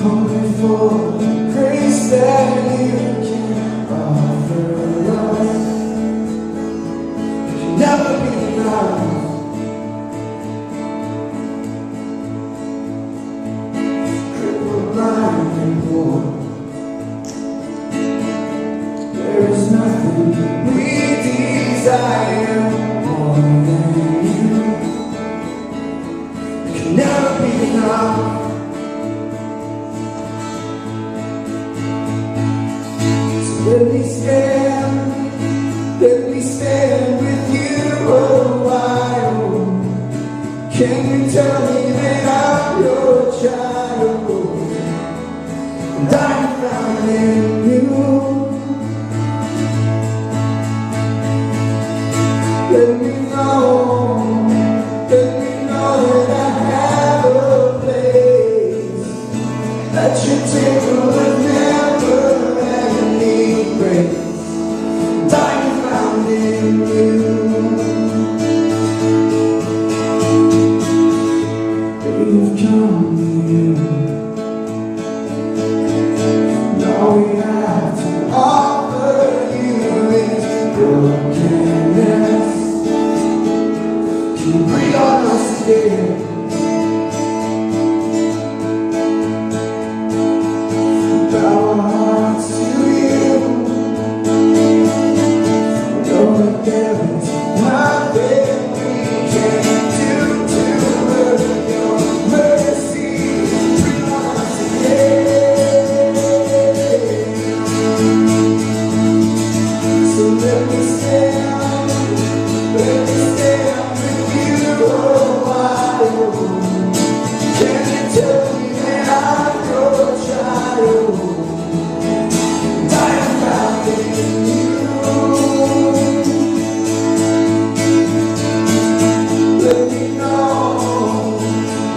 hungry for the grace that you can offer us. It can never be enough. Crippled, blind, and poor, there is nothing we desire more than you. It can never be enough. Let me stand with you a while. Can you tell me that I'm your child? And I'm found in you. Let me know that I have a place. That your table will never end grace. I'm found in you. We've come to you. All we have to offer you is brokenness. Can you breathe on us again? Bow our hearts to you. Know that there is nothing we can do to earn your mercy. Breathe on us again. So let me stand with you a while. Can you tell me that I'm your child? And I am found in you.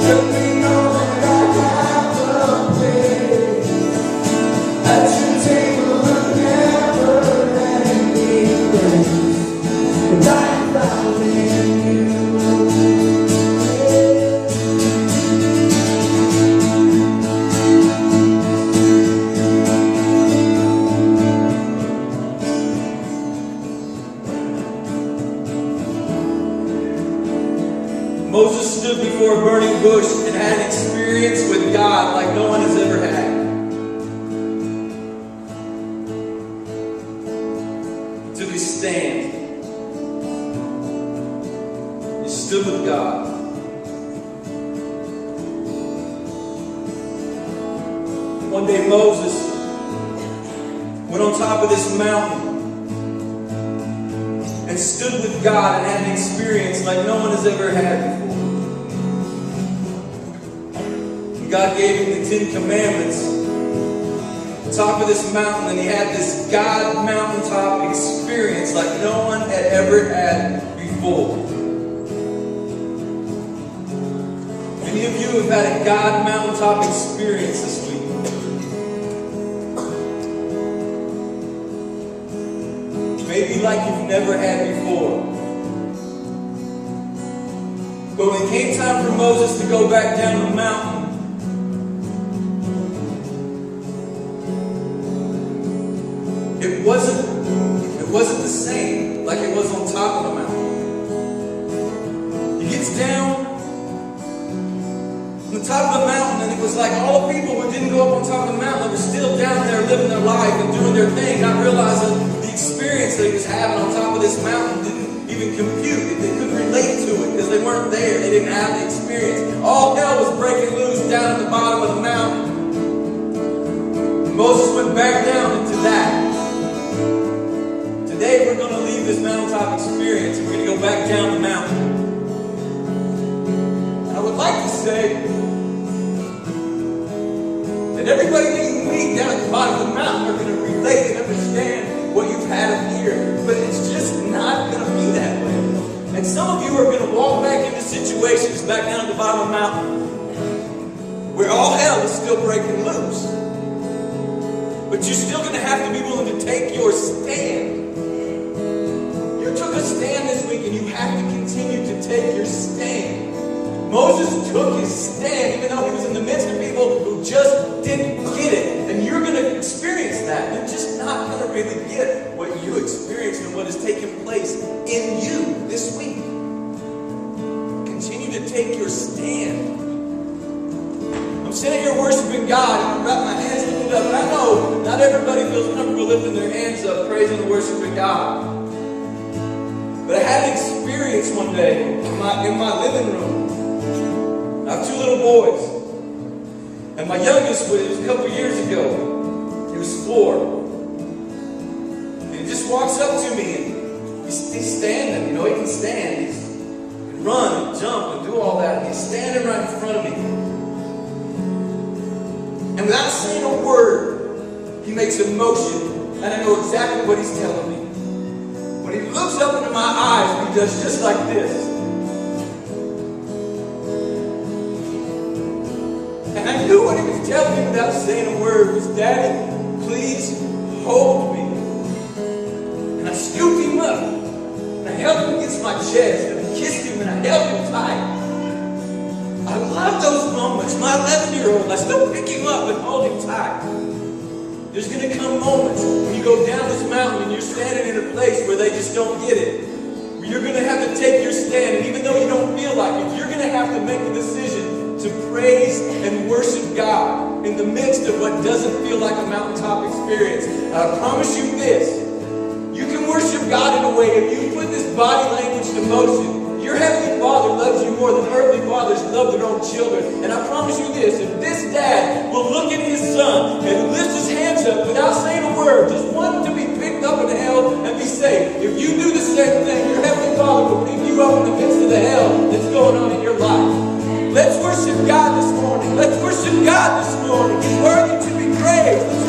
Let me know that I have a place. At your table of never-ending grace. And I am found in you. Moses stood before a burning bush and had an experience with God like no one has ever had. He took his stand. He stood with God. One day Moses went on top of this mountain and stood with God and had an experience like no one has ever had before. And God gave him the 10 Commandments on top of this mountain, and he had this God mountaintop experience like no one had ever had before. Many of you have had a God mountaintop experience this week. Maybe like you've never had before. But when it came time for Moses to go back down the mountain, it wasn't the same like it was on top of the mountain. He gets down on the top of the mountain, and it was like all the people who didn't go up on top of the mountain, they were still down there living their life and doing their thing, not realizing the experience that he was having on top of this mountain didn't even compute. They couldn't relate to it because they weren't there. They didn't have the experience. All hell was breaking loose down at the bottom of the mountain. Moses went back down into that. Today we're going to leave this mountaintop experience and we're going to go back down the mountain. And I would like to say that everybody that you meet down at the bottom of the mountain are going to relate and understand what you've had up here. But it's just not going to be that way. And some of you are going to walk back into situations back down at the bottom of the mountain where all hell is still breaking loose. But you're still going to have to be willing to take your stand. You took a stand this week and you have to continue to take your stand. Moses took his stand even though he was in the midst of people who just didn't sitting here worshiping God, and I've got my hands lifted up, and I know not everybody feels comfortable lifting their hands up, praising and worshiping God. But I had an experience one day in my living room. I have two little boys. And my youngest was a couple years ago. He was 4. And he just walks up to me and he's standing. He can stand. He can run and jump and do all that. And he's standing right in front of me. And without saying a word, he makes a motion. And I know exactly what he's telling me. When he looks up into my eyes, he does just like this. And I knew what he was telling me without saying a word was, Daddy, please hold me. And I scooped him up. And I held him against my chest. And I kissed him and I held him tight. I love those moments. My 11-year-old, I still pick him up and hold him tight. There's going to come moments when you go down this mountain and you're standing in a place where they just don't get it. Where you're going to have to take your stand. And even though you don't feel like it, you're going to have to make a decision to praise and worship God in the midst of what doesn't feel like a mountaintop experience. I promise you this. You can worship God in a way, if you put this body language to motion, your Heavenly Father loves you more than earthly fathers love their own children. And I promise you this, if this dad will look at his son and lift his hands up without saying a word, just want him to be picked up in hell and be saved. If you do the same thing, your Heavenly Father will pick you up in the midst of the hell that's going on in your life. Let's worship God this morning. Let's worship God this morning. He's worthy to be praised. Let's